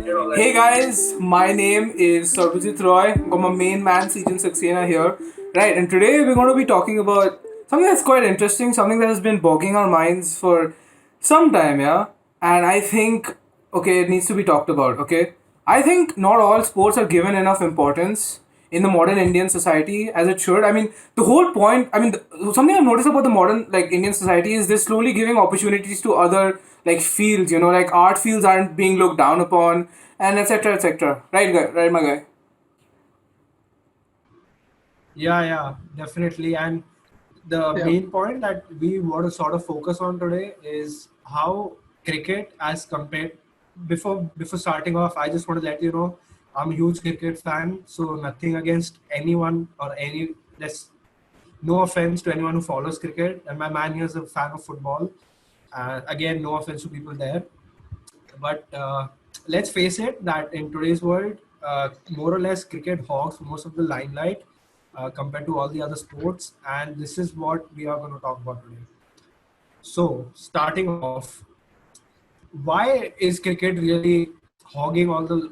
Hey guys, my name is Sarvajit Roy. Got my main man Sejan Saxena here. Right, and today we're going to be talking about something that's quite interesting, something that has been bogging our minds for some time, yeah. And I think, okay, it needs to be talked about, okay. I think not all sports are given enough importance in the modern Indian society as it should. I mean, the whole point. I mean, something I've noticed about the modern like Indian society is they're slowly giving opportunities to other like fields. You know, like art fields aren't being looked down upon, and etc. etc. Right, guy. Right, my guy. Yeah, definitely. And the main point that we want to sort of focus on today is how cricket as compared before starting off, I just want to let you know I'm a huge cricket fan, so nothing against anyone or any let's no offense to anyone who follows cricket. And my man here is a fan of football. Again, no offense to people there. But let's face it that in today's world, more or less cricket hogs most of the limelight compared to all the other sports. And this is what we are going to talk about today. So, starting off, why is cricket really hogging all the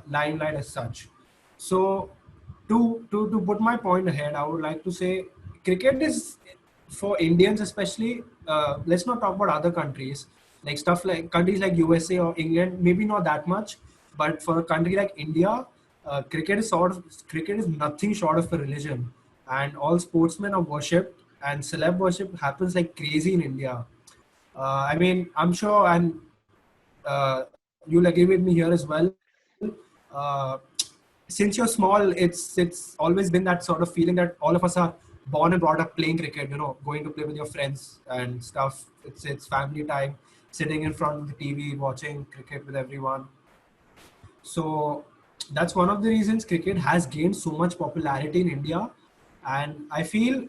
limelight as such? So, to put my point ahead, I would like to say cricket is for Indians especially. Let's not talk about other countries like stuff like countries like USA or England. Maybe not that much, but for a country like India, cricket is nothing short of a religion, and all sportsmen are worshipped, and celeb worship happens like crazy in India. I mean, I'm sure, and you'll agree with me here as well. Uh, since you're small, it's always been that sort of feeling that all of us are born and brought up playing cricket. You know, going to play with your friends and stuff. It's family time, sitting in front of the TV, watching cricket with everyone. So that's one of the reasons cricket has gained so much popularity in India. And I feel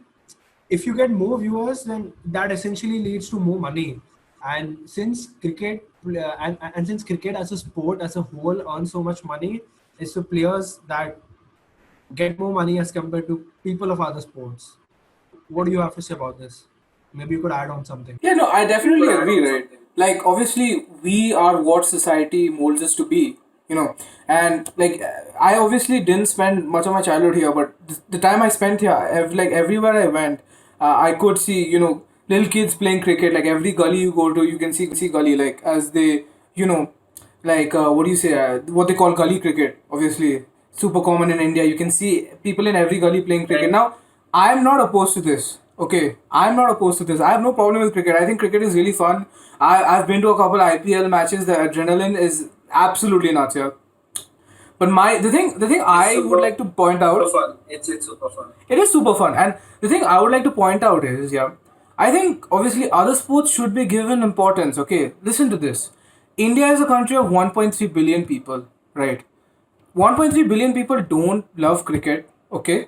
if you get more viewers, then that essentially leads to more money. And since and since cricket as a sport as a whole earns so much money, it's the players that get more money as compared to people of other sports. What do you have to say about this? Maybe you could add on something. Yeah, no, I definitely agree, right? Like, obviously, we are what society molds us to be, you know. And, like, I obviously didn't spend much of my childhood here, but the time I spent here, like, everywhere I went, I could see, little kids playing cricket. Like, every gully you go to, you can see gully, like, as they, you know, like, what do you say, what they call gully cricket, obviously. Super common in India. You can see people in every gully playing cricket. Now, I'm not opposed to this. Okay, I'm not opposed to this. I have no problem with cricket. I think cricket is really fun. I've been to a couple IPL matches. The adrenaline is absolutely nuts here. But the thing I would like to point out. Super fun. It's super fun. It is super fun, and the thing I would like to point out is, yeah, I think obviously other sports should be given importance. Okay, listen to this. India is a country of 1.3 billion people, right? 1.3 billion people don't love cricket, okay?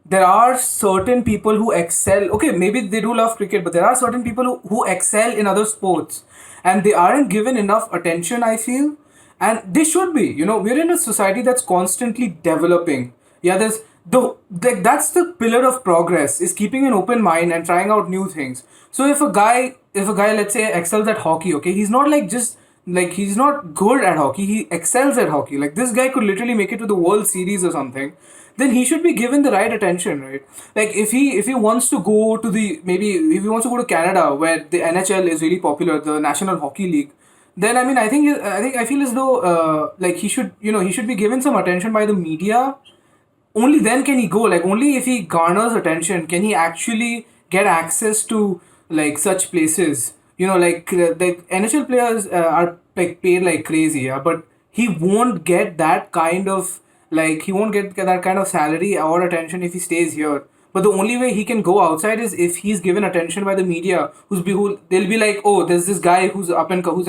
There are certain people who excel. Okay, maybe they do love cricket, but there are certain people who excel in other sports and they aren't given enough attention, I feel. And they should be. We're in a society that's constantly developing. Yeah, that's the pillar of progress is keeping an open mind and trying out new things. So if a guy let's say excels at hockey, okay, he's not like just like he's not good at hockey, he excels at hockey. Like this guy could literally make it to the World Series or something. Then he should be given the right attention, right? Like if he wants to go to the maybe if he wants to go to Canada where the NHL is really popular, the National Hockey League, then I mean I feel as though like he should be given some attention by the media. Only then can he go. Like only if he garners attention can he actually get access to like such places. Like the NHL players are like paid like crazy, yeah, but he won't get that kind of he won't get that kind of salary or attention if he stays here. But the only way he can go outside is if he's given attention by the media, who they'll be like, oh, there's this guy who's an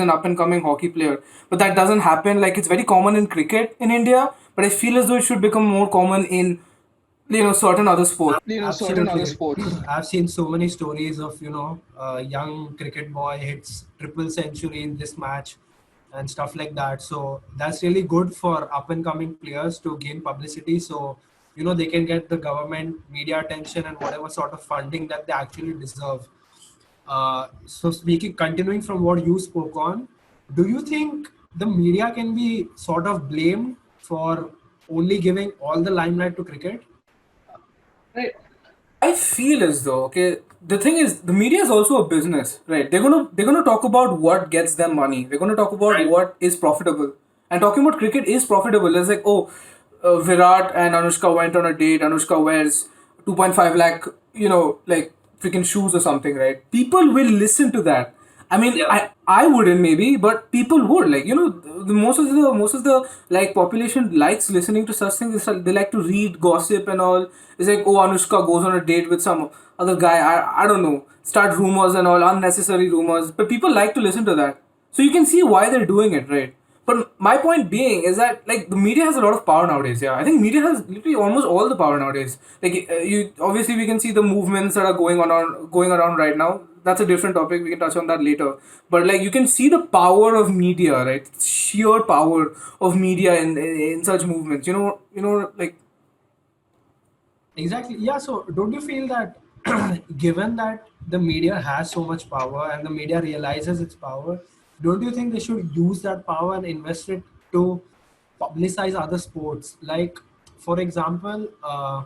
up and coming hockey player. But that doesn't happen. Like it's very common in cricket in India, but I feel as though it should become more common in certain other sports. Absolutely. I've seen so many stories of, a young cricket boy hits triple century in this match and stuff like that. So that's really good for up and coming players to gain publicity. So, they can get the government media attention and whatever sort of funding that they actually deserve. So continuing from what you spoke on, do you think the media can be sort of blamed for only giving all the limelight to cricket. Right. I feel as though, okay, the thing is the media is also a business, right? They're gonna talk about what gets them money. They're gonna talk about what is profitable. And talking about cricket is profitable. It's like, oh, Virat and Anushka went on a date. Anushka wears 2.5 lakh, like freaking shoes or something, right? People will listen to that. I mean, I wouldn't maybe, but people would, like, most of the like population likes listening to such things. They like to read gossip and all. It's like, oh, Anushka goes on a date with some other guy. I don't know, start rumors and all, unnecessary rumors, but people like to listen to that. So you can see why they're doing it, right? But my point being is that, like, the media has a lot of power nowadays. Yeah, I think media has literally almost all the power nowadays. Like, you obviously we can see the movements that are going around right now. That's a different topic. We can touch on that later. But like, you can see the power of media, right? Sheer power of media in such movements. Like, Exactly. Yeah. So don't you feel that given that the media has so much power and the media realizes its power, don't you think they should use that power and invest it to publicize other sports? Like, for example, a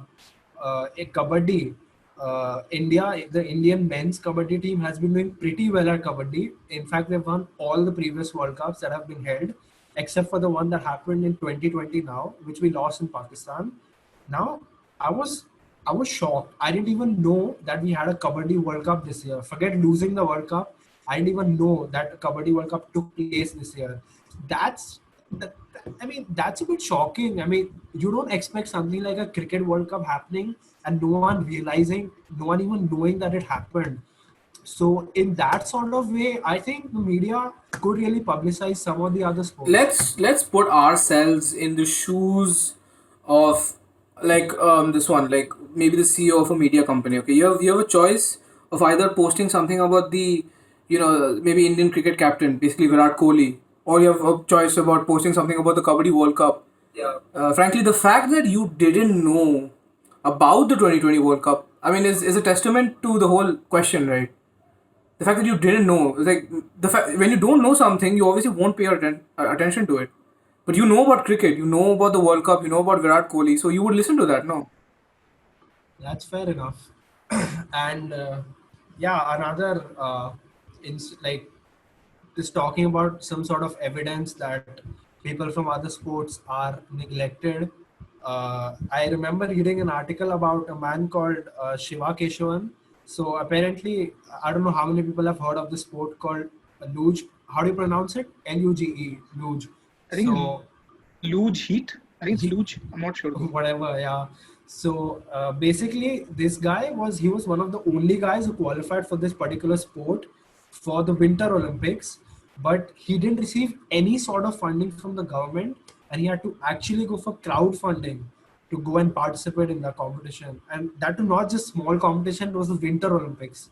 kabaddi. The Indian men's kabaddi team has been doing pretty well at kabaddi. In fact, they've won all the previous World Cups that have been held, except for the one that happened in 2020 now, which we lost in Pakistan. Now, I was I was shocked. I didn't even know that we had a Kabaddi World Cup this year. Forget losing the World Cup. I didn't even know that a Kabaddi World Cup took place this year. That's I mean, that's a bit shocking. I mean, you don't expect something like a cricket World Cup happening and no one even knowing that it happened. So in that sort of way, I think the media could really publicize some of the other sports. let's put ourselves in the shoes of, like, this one, like, maybe the CEO of a media company. Okay, you have a choice of either posting something about the, maybe Indian cricket captain, basically Virat Kohli, or you have a choice about posting something about the Kabaddi World Cup. Frankly, the fact that you didn't know about the 2020 World Cup, I mean, is a testament to the whole question, right? The fact that you didn't know, like, the fact when you don't know something, you obviously won't pay attention to it. But you know about cricket, you know about the World Cup, you know about Virat Kohli, so you would listen to that, no? That's fair enough. And yeah, another like is talking about some sort of evidence that people from other sports are neglected. I remember reading an article about a man called Shiva Keshavan. So apparently, I don't know how many people have heard of the sport called luge. How do you pronounce it? Luge, luge. I think So luge heat. I think it's he, luge. I'm not sure though. whatever, yeah. So basically this guy was one of the only guys who qualified for this particular sport for the winter Olympics, but he didn't receive any sort of funding from the government, and he had to actually go for crowdfunding to go and participate in the competition, and that too not just small competition, it was the winter Olympics.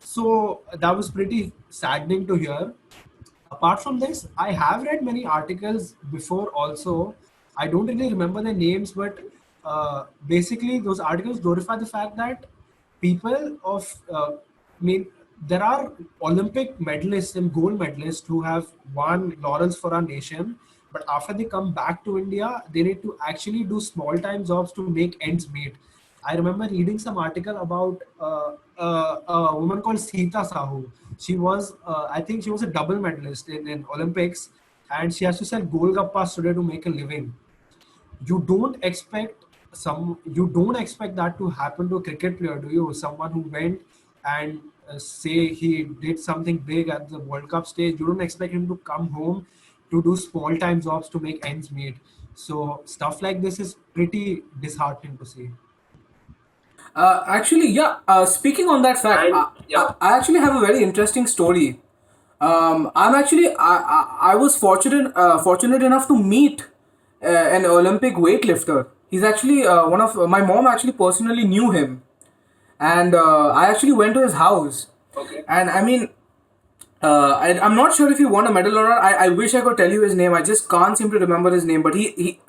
So that was pretty saddening to hear. Apart from this, I have read many articles before also. I don't really remember the names, but basically those articles glorify the fact that people of I mean, there are Olympic medalists and gold medalists who have won laurels for our nation, but after they come back to India, they need to actually do small time jobs to make ends meet. I remember reading some article about a woman called Sita Sahu. I think she was a double medalist in Olympics, and she has to sell Golgappas today to make a living. You don't expect that to happen to a cricket player, do you? Someone who went and say he did something big at the World Cup stage, you don't expect him to come home to do small time jobs to make ends meet. So stuff like this is pretty disheartening to see. Actually, yeah. Speaking on that fact, I actually have a very interesting story. I was fortunate enough to meet an Olympic weightlifter. He's actually one of my mom actually personally knew him, and I actually went to his house. And I mean, I'm not sure if he won a medal or not. I wish I could tell you his name. I just can't seem to remember his name. But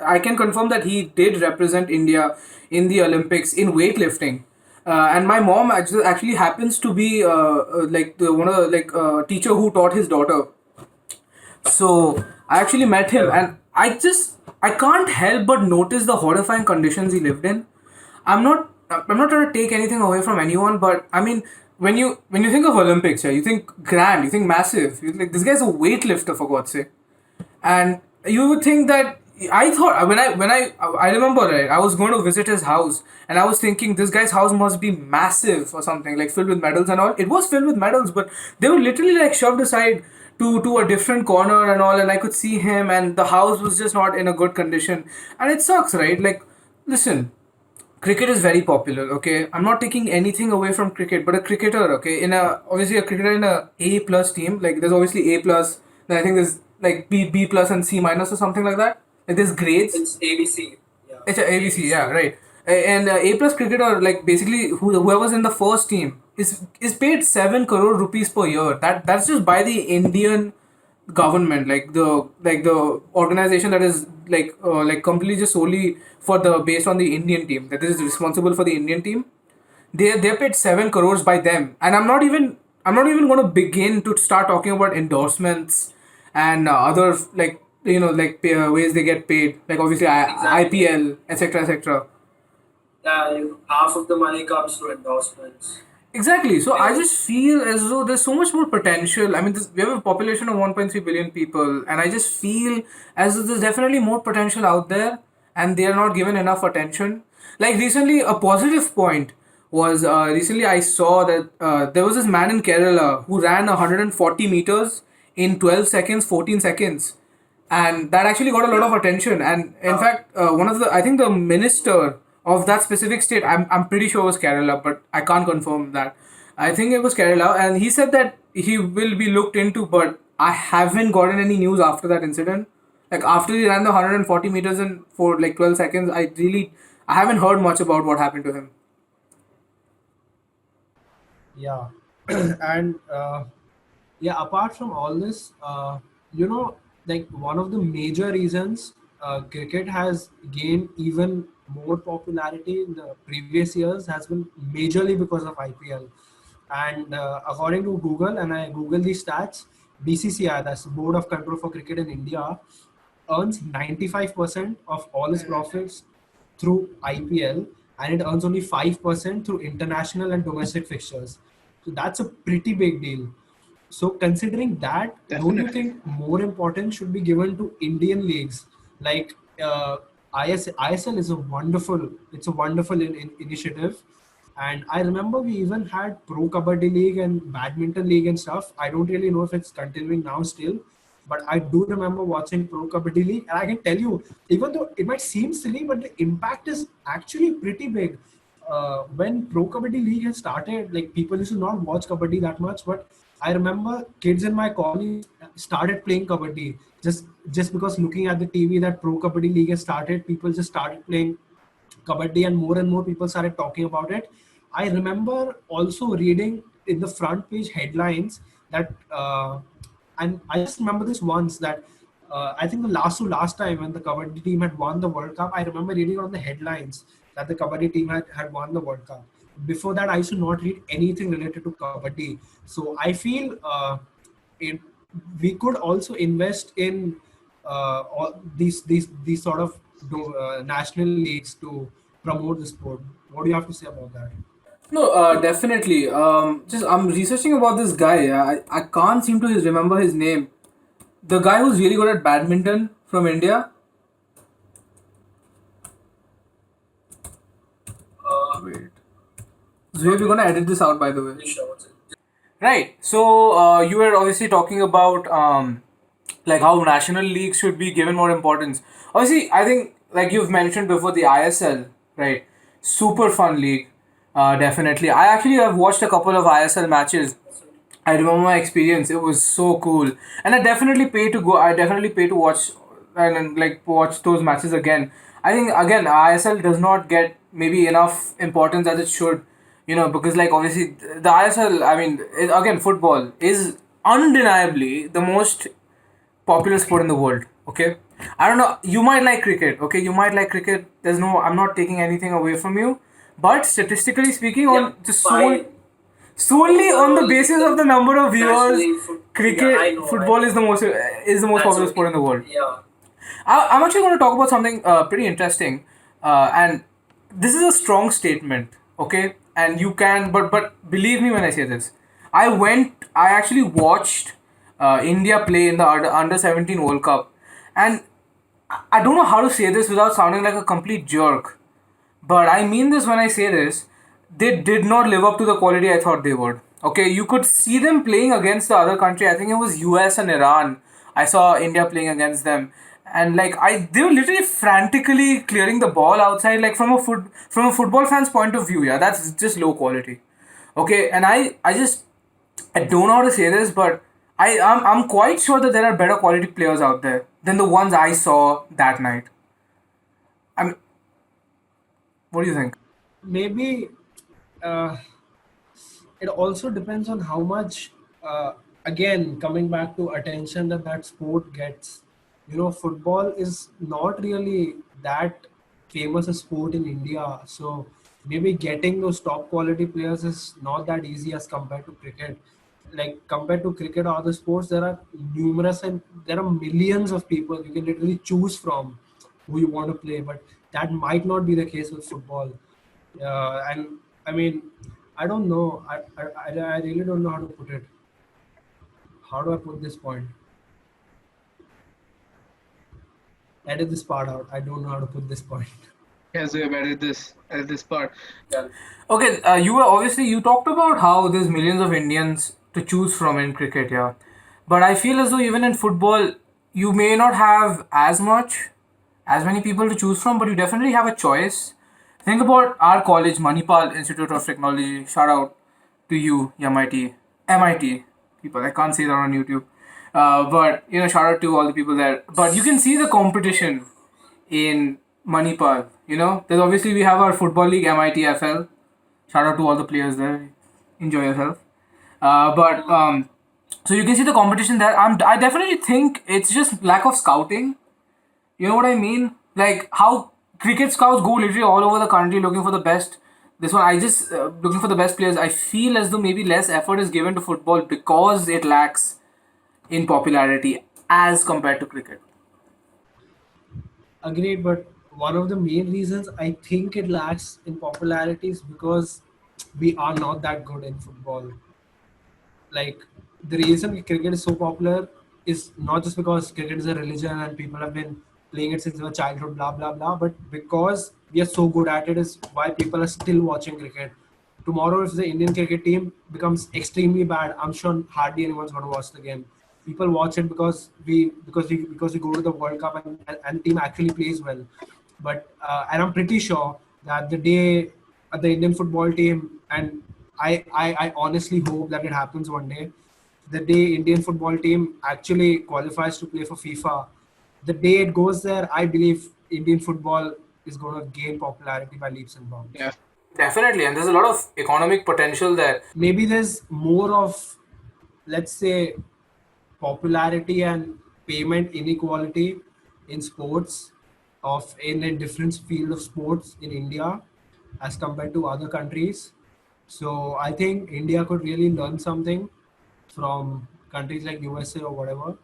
I can confirm that he did represent India in the Olympics in weightlifting. And my mom actually happens to be like the one of the, like teacher who taught his daughter. So I actually met him, and I can't help but notice the horrifying conditions he lived in. I'm not trying to take anything away from anyone, but I mean, when you think of Olympics, yeah, you think grand, you think massive. You think this guy's a weightlifter, for God's sake. And you would think that I thought when I remember, right, I was going to visit his house, and I was thinking this guy's house must be massive or something, like filled with medals and all. It was filled with medals, but they were literally like shoved aside to a different corner and all, and I could see him, and the house was just not in a good condition, and it sucks, right? Like, listen, cricket is very popular. Okay, I'm not taking anything away from cricket, but a cricketer, okay, in a obviously a cricketer in a A plus team, like there's obviously A plus, then I think there's like B plus and C minus or something like that. Like there's grades. It's ABC. Yeah. It's a ABC, yeah, right. And A plus cricketer, like basically whoever's in the first team is paid 7 crore rupees per year. That's just by the Indian government, like the organization that is like completely just solely for the based on the Indian team, that is responsible for the Indian team. They're paid 7 crores by them, and I'm not even going to begin to start talking about endorsements and other like ways they get paid, like obviously IPL, etc., etc. Yeah, half of the money comes through endorsements. Exactly. So I just feel as though there's so much more potential. I mean, we have a population of 1.3 billion people, and I just feel as though there's definitely more potential out there, and they are not given enough attention. Like recently, a positive point was recently I saw that there was this man in Kerala who ran 140 meters in 12 seconds, 14 seconds, and that actually got a lot of attention. And in fact, one of the I think the minister of that specific state, I'm pretty sure it was Kerala, but I can't confirm that. I think it was Kerala, and he said that he will be looked into, but I haven't gotten any news after that incident. Like after he ran the 140 meters in for like 12 seconds, I haven't heard much about what happened to him. Yeah. And yeah, apart from all this, you know, like one of the major reasons cricket has gained even more popularity in the previous years has been majorly because of IPL. And according to Google, and I Google these stats, BCCI, that's the Board of Control for Cricket in India, earns 95% of all its profits through IPL, and it earns only 5% through international and domestic fixtures. So that's a pretty big deal. So considering that, don't you Definitely. think more importance should be given to Indian leagues like ISL is it's a wonderful initiative. And I remember we even had Pro Kabaddi League and Badminton League and stuff. I don't really know if it's continuing now still, but I do remember watching Pro Kabaddi League, and I can tell you, even though it might seem silly, but the impact is actually pretty big. When Pro Kabaddi League has started, like people used to not watch Kabaddi that much, but I remember kids in my colony started playing Kabaddi just because looking at the TV that Pro Kabaddi League has started, people just started playing Kabaddi, and more people started talking about it. I remember also reading in the front page headlines that, and I just remember this once that I think the last time when the Kabaddi team had won the World Cup, I remember reading on the headlines that the Kabaddi team had won the World Cup. Before that, I used to not read anything related to Kabaddi. So I feel in, we could also invest in all these sort of national leagues to promote the sport. What do you have to say about that? No, definitely. Just I'm researching about this guy. Yeah. I can't seem to remember his name. The guy who's really good at badminton from India. Wait. Zoe, we're gonna edit this out, by the way. Right. So you were obviously talking about like how national leagues should be given more importance. Obviously, I think like you've mentioned before, the ISL, right? Super fun league. Definitely. I actually have watched a couple of ISL matches. I remember my experience. It was so cool, and I definitely pay to go. I definitely pay to watch and like watch those matches again. I think again ISL does not get maybe enough importance as it should, because like obviously the ISL. I mean, again, football is undeniably the most popular sport in the world. Okay, I don't know. You might like cricket. Okay, you might like cricket. There's no. I'm not taking anything away from you, but statistically speaking, Yeah, on just fine. solely on the basis of the number of viewers, Naturally, cricket, yeah, I know, football is the most That's popular sport okay. in the world. Yeah. I'm actually going to talk about something pretty interesting, and this is a strong statement, okay? And you can, but believe me when I say this. I actually watched India play in the under 17 World Cup, and I don't know how to say this without sounding like a complete jerk. But I mean this when I say this. They did not live up to the quality I thought they would. Okay, you could see them playing against the other country. I think it was US and Iran. I saw India playing against them. And like they were literally frantically clearing the ball outside, like from a football fan's point of view, yeah, that's just low quality. Okay, and I don't know how to say this, but I'm quite sure that there are better quality players out there than the ones I saw that night. I mean, what do you think? Maybe uh, it also depends on how much, again, coming back to attention that sport gets. Football is not really that famous a sport in India, so maybe getting those top quality players is not that easy as compared to cricket. Like compared to cricket or other sports, there are numerous and there are millions of people you can literally choose from who you want to play, but that might not be the case with football. And I mean, I don't know. I really don't know how to put it. How do I put this point? Edit this part out. I don't know how to put this point. Yes, we have added this part. Yeah. Okay, you talked about how there's millions of Indians to choose from in cricket, yeah. But I feel as though even in football, you may not have as many people to choose from, but you definitely have a choice. Think about our college, Manipal Institute of Technology. Shout out to you, MIT people. I can't say that on YouTube, but shout out to all the people there. But you can see the competition in Manipal. There's obviously we have our football league, MITFL. Shout out to all the players there. Enjoy yourself. But so you can see the competition there. I definitely think it's just lack of scouting. You know what I mean? Like how cricket scouts go literally all over the country looking for the best. This one, I just looking for the best players. I feel as though maybe less effort is given to football because it lacks in popularity as compared to cricket. Agreed, but one of the main reasons I think it lacks in popularity is because we are not that good in football. Like the reason cricket is so popular is not just because cricket is a religion and people have been playing it since their childhood, blah blah blah, but because we are so good at it is why people are still watching cricket. Tomorrow, if the Indian cricket team becomes extremely bad, I'm sure hardly anyone's going to watch the game. People watch it because we go to the World Cup and the team actually plays well. But and I'm pretty sure that the day the Indian football team, and I honestly hope that it happens one day, the day Indian football team actually qualifies to play for FIFA, the day it goes there, I believe Indian football is going to gain popularity by leaps and bounds. Yeah. Definitely, and there's a lot of economic potential there. Maybe there's more of, let's say, popularity and payment inequality in sports of in a different field of sports in India as compared to other countries. So I think India could really learn something from countries like USA or whatever,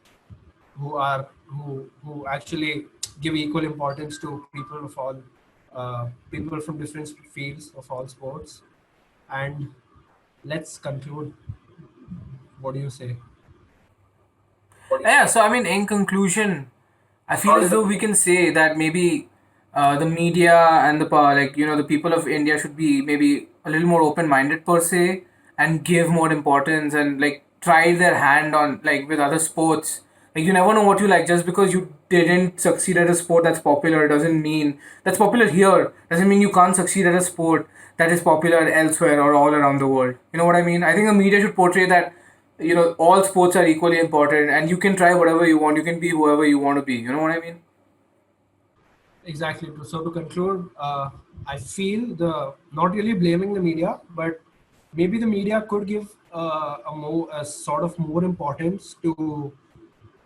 who actually give equal importance to people of all people from different fields of all sports. And let's conclude. What do you say? Yeah, so I mean, in conclusion, I feel as though we can say that maybe the media and the people of India should be maybe a little more open-minded per se and give more importance and like try their hand on like with other sports. Like you never know what you like just because you didn't succeed at a sport that's popular doesn't mean that's popular here doesn't mean you can't succeed at a sport that is popular elsewhere or all around the world. You know what I mean? I think the media should portray that all sports are equally important and you can try whatever you want, you can be whoever you want to be. You know what I mean? Exactly. So to conclude, I feel the not really blaming the media, but maybe the media could give a sort of more importance to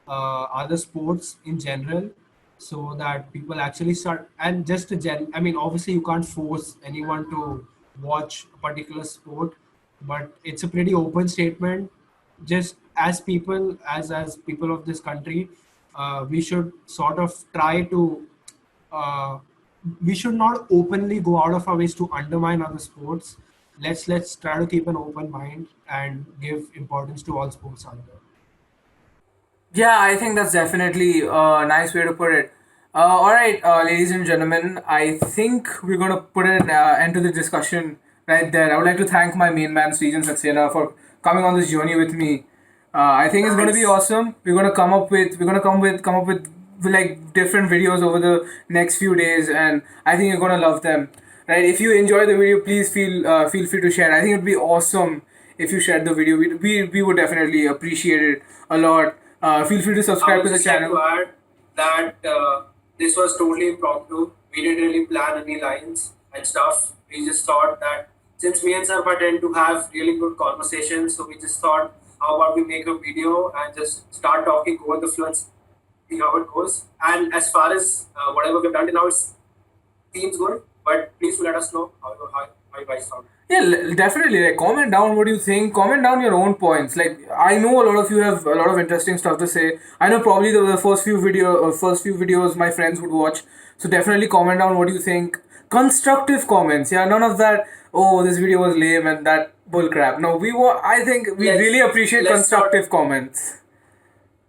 other sports in general, so that people actually start and just I mean, obviously you can't force anyone to watch a particular sport, but it's a pretty open statement. Just as people, as people of this country, we should sort of try to. Uh, we should not openly go out of our ways to undermine other sports. Let's try to keep an open mind and give importance to all sports out there. Yeah, I think that's definitely a nice way to put it. All right, ladies and gentlemen, I think we're going to put an end to the discussion right there. I would like to thank my main man, Srijan Saxena, for coming on this journey with me. I think it's going to be awesome. Come up with like different videos over the next few days, and I think you're going to love them. Right? If you enjoy the video, please feel free to share. I think it'd be awesome if you shared the video. We would definitely appreciate it a lot. Feel free to I subscribe would to the just like channel. to add that this was totally impromptu. We didn't really plan any lines and stuff. We just thought that since me and Sarva tend to have really good conversations, so we just thought, how about we make a video and just start talking over the flow and see how it goes. And as far as whatever we've done till now, it seems good. But please do let us know how you guys found it. Yeah, definitely. Like, comment down what you think. Comment down your own points. Like, I know a lot of you have a lot of interesting stuff to say. I know probably the first few videos my friends would watch. So definitely comment down what you think. Constructive comments. Yeah, none of that. Oh, this video was lame and that bull crap. No, we were. I think we Let's- really appreciate let's constructive comments.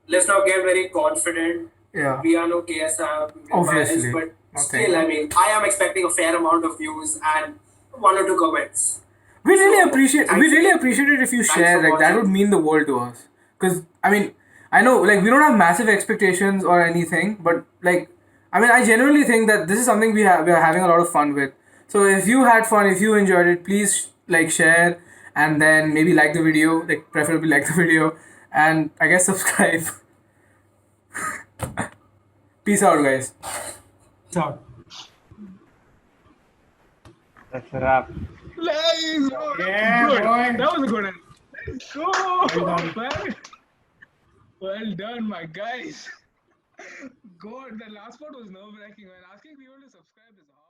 Let's not get very confident. Yeah. We are no KSR, Obviously. but Okay. still, I mean, I am expecting a fair amount of views and one or two comments. We really So, appreciate. thanks We really again. appreciate it if you Thanks share. for Like that watching. would mean the world to us. Because I mean, I know like we don't have massive expectations or anything, but like I mean, I genuinely think that this is something we are having a lot of fun with. So if you had fun, if you enjoyed it, please like share and then maybe like the video, like preferably like the video, and I guess subscribe. Peace out, guys. So, That's a wrap. Nice, bro. Yeah, Good. boy. That was a good one. Let's go, Well done. man. Well done, my guys. God, the last part was nerve-wracking, man. Asking people to subscribe is hard.